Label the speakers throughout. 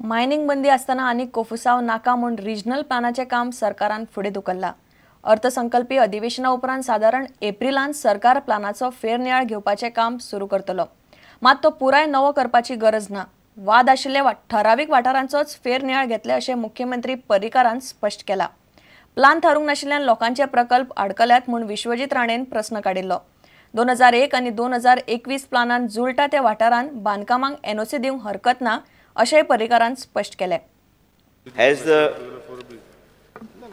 Speaker 1: Mining बंदी असताना आणि कोफुसाव नाका म्हूण रिजनल प्लॅनाचे काम सरकारान फुडें धुकल्ला। अर्थसंकल्पीय अधिवेशना उपरांत साधारण एप्रिलांत सरकार प्लॅनाचो फेरनियाळ घेवपाचें काम सुरू करतलो। मात तो पुराय नवो करपाची गरज ना। वाद आशिल्ले ठराविक वाठारांचोच फेरनियाळ घेतले अशें मुख्यमंत्री पर्रीकारान स्पश्ट केला। प्लान थारूंक नाशिल्ल्यान लोकांचे प्रकल्प आडकल्यात म्हूण विश्वजीत राणेन प्रस्न काडिल्लो। 2001 आनी 2021 प्लानान जुळटा त्या वाठारांत बांदकामांक एनओसी दिवंक हरकत ना अशेंय पर्रीकारान स्पश्ट केले।
Speaker 2: Has the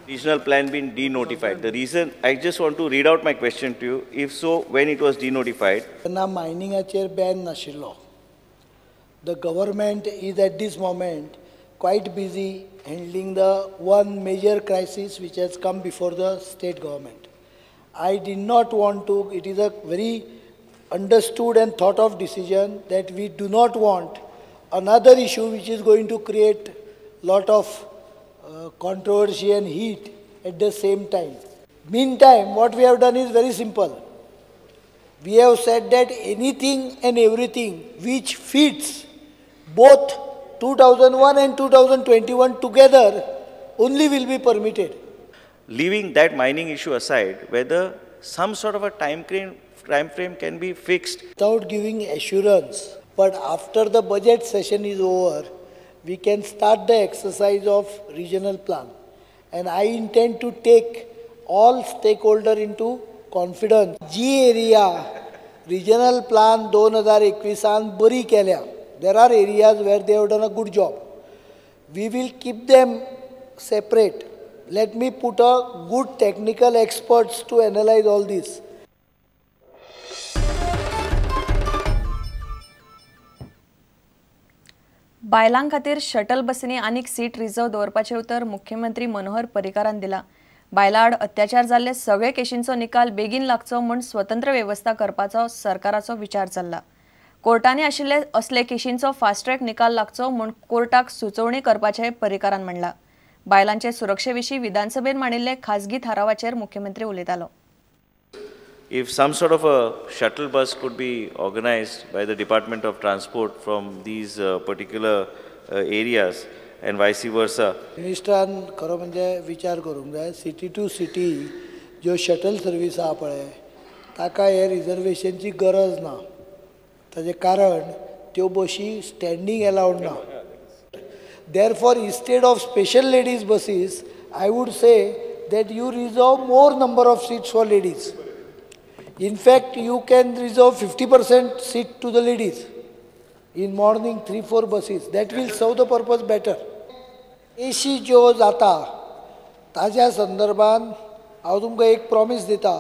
Speaker 2: regional plan been denotified? The reason, I just want to read out my question to you. If so, when it was denotified?
Speaker 3: Na miningacher ban nashillo. The government is at this moment quite busy handling the one major crisis which has come before the state government. I did not want to, it is a very understood and thought of decision that we do not want another issue which is going to create lot of controversy and heat at the same time. Meantime, what we have done is very simple. We have said that anything and everything which fits both 2001 and 2021 together only will be permitted.
Speaker 2: Leaving that mining issue aside, whether some sort of a time frame can be fixed.
Speaker 3: Without giving assurance, but after the budget session is over, we can start the exercise of regional plan. And I intend to take all stakeholders into confidence. G area regional plan 2021 bari kelya. There are areas where they have done a good job. We will keep them separate. Let me put a good technical experts to analyze all this.
Speaker 1: बायलां खातीर shuttle बसींनी आनीक seat reserve दवरपाचें उतर मुख्यमंत्री मनोहर पर्रीकारान दिला। बायलां आड अत्याचार जाल्ले सगळे केशींचो निकाल बेगीन लागचो म्हूण स्वतंत्र वेवस्था करपाचो सरकाराचो विचार चल्ला। कोर्टांनी आशिल्ले असले केशींचो फास्ट ट्रॅक निकाल लागचो म्हूण कोर्टाक सुचोवणी करपाचें पर्रीकारान म्हणला। बायलांचे सुरक्षेविशीं विधानसभेत मांडिल्ले खासगी थारावाचेर मुख्यमंत्री उलयतालो।
Speaker 2: If some sort of a shuttle bus could be organized by the Department of Transport from these particular areas and vice versa.
Speaker 3: मिनिस्टरान खरो म्हणजे विचार करूंक जाय। सिटी टू सिटी ज्यो शटल सर्वीस आहा पळय ताका हे रिजर्वेशनची गरज ना। ताजें कारण त्यो बशी स्टँडींग अलाउड ना। Therefore, instead of special ladies buses, I would say that you reserve more number of seats for ladies. In fact, you can reserve 50% seat to the ladies in morning 3-4 buses. That will serve the purpose better. AC जो जाता ताज्या संदर्भान हांव तुमकां एक promise दिता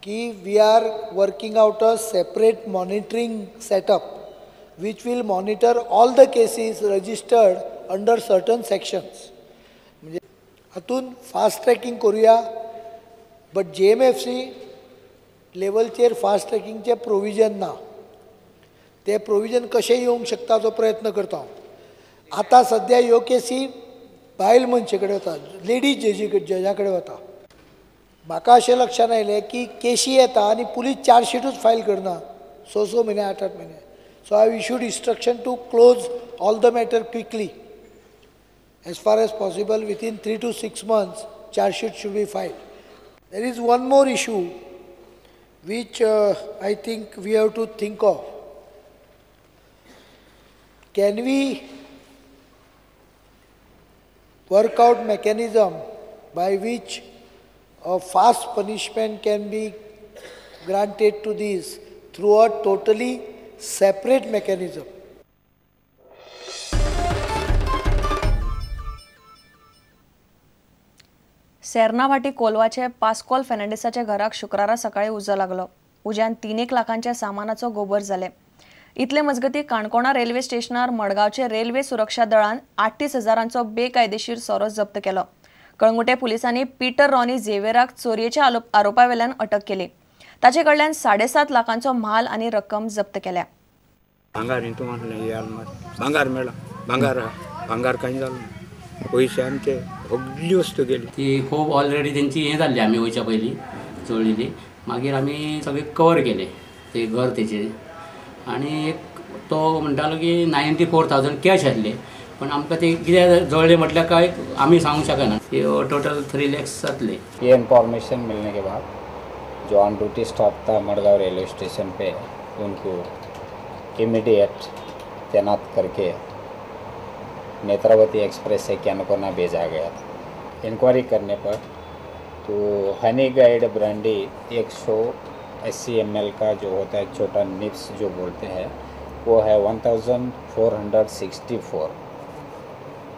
Speaker 3: की we are working out a separate monitoring setup which will monitor all the cases registered under certain sections. म्हणजे हातून फास्ट ट्रॅकिंग करूया, बट JMFC लेवलचेर फास्ट ट्रॅकिंगचे प्रोविजन ना। ते प्रोविजन कशें येवंक शकता हाचो प्रयत्न करता। आतां सद्या ह्यो केसी बायल मनशे कडेन वता, लेडीज जजा कडेन वता। म्हाका अशें लक्षान आयलें की केसी येता आनी पुलीस चार्जशीटूच फायल करना 6 म्हयने 8 म्हयने। So I issued instruction to close all the matter quickly. As far as possible, within 3 to 6 months, charge sheet should be filed. There is one more issue which I think we have to think of. Can we work out mechanism by which a fast punishment can be granted to these through a totally separate mechanism?
Speaker 1: Sernabatim कोलवाचे पास्कोल फेर्नांडिसाच्या घराक शुक्रारा सकाळी उजो लागलो। उज्यान 3 लाखांच्या सामानाचो गोबर जाले। इतले मजगती काणकोणा रेल्वे स्टेशनार मडगावचे रेल्वे सुरक्षा दळान 38,000 बेकायदेशीर सोरो जप्त केलो। कळंगुटे पुलिसांनी पीटर रॉनी झेवियराक चोरयेच्या आरोपावेल्यान अटक केली। ताचे कडल्यान 7.5 लाखांचो म्हाल आनी रक्कम जप्त केल्या।
Speaker 4: भांगार मेळ्ळा, भांगार कांय जालो ना। पयशे आमचे सगळी वस्तू गेली।
Speaker 5: ती खूब ऑलरेडी तेंची हें जाल्ली, आमी वयच्या पयलीं चोळिल्ली। मागीर आमी सगळे कवर केले ते घर तेचे। आनी एक तो म्हणटालो की 94,000 कॅश आसले, पण आमकां ते कितें जळले म्हटल्यार काय आमी सांगूंक शकना. टोटल 3 lakhs जातले.
Speaker 6: ये इन्फॉर्मेशन मिलने के बाद जो ऑन ड्यूटी स्टाफ था मडगांव रेलवे स्टेशन पे उनको इमीडिएट तैनात करके नेत्रावती एक्सप्रेस से कैनकोना भेजा गया था. इंक्वायरी करने पर तो हनी गाइड ब्रांडी 180 ml का जो होता है छोटा निप्स जो बोलते हैं वो है 1464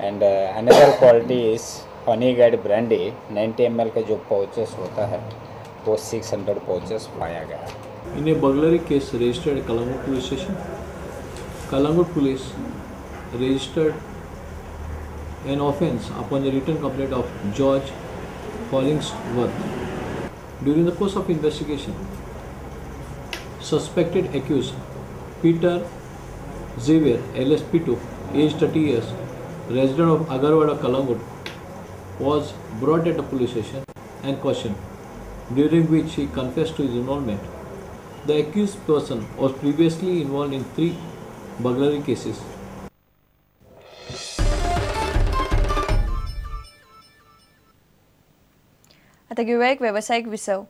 Speaker 6: end another quality is honey guide brandy 90 ml का जो पाउचेस होता है वो 600 पाउचेस पाया गया.
Speaker 7: In a burglary case registered at Kalangut police station, Kalangut police registered an offence upon the written complaint of George Hollingsworth. During the course of investigation, suspected accused Peter Xavier LSP2, age 30 years, resident of Agarwada, Kalangut, was brought at the police station and questioned, during which he confessed to his involvement. The accused person was previously involved in 3 burglary cases.
Speaker 1: आता घेऊया एक व्यावसायिक विसव.